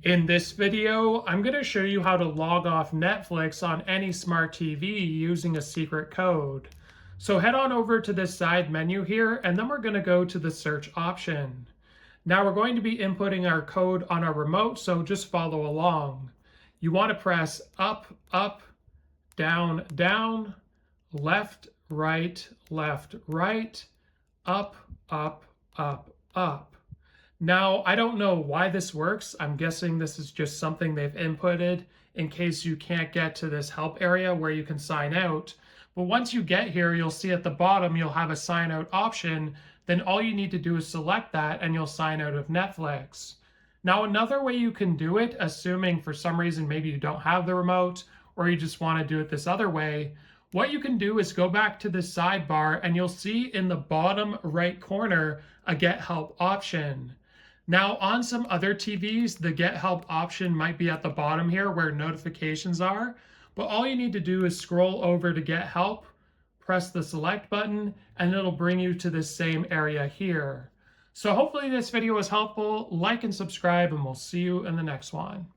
In this video, I'm going to show you how to log off Netflix on any smart TV using a secret code. So head on over to this side menu here, and then we're going to go to the search option. Now we're going to be inputting our code on our remote, so just follow along. You want to press up, up, down, down, left, right, up, up, up, up. Now, I don't know why this works. I'm guessing this is just something they've inputted in case you can't get to this help area where you can sign out. But once you get here, you'll see at the bottom, you'll have a sign out option. Then all you need to do is select that and you'll sign out of Netflix. Now, another way you can do it, assuming for some reason maybe you don't have the remote or you just want to do it this other way, what you can do is go back to the sidebar and you'll see in the bottom right corner a Get Help option. Now, on some other TVs, the Get Help option might be at the bottom here where notifications are, but all you need to do is scroll over to Get Help, press the select button, and it'll bring you to this same area here. So hopefully this video was helpful. Like and subscribe, and we'll see you in the next one.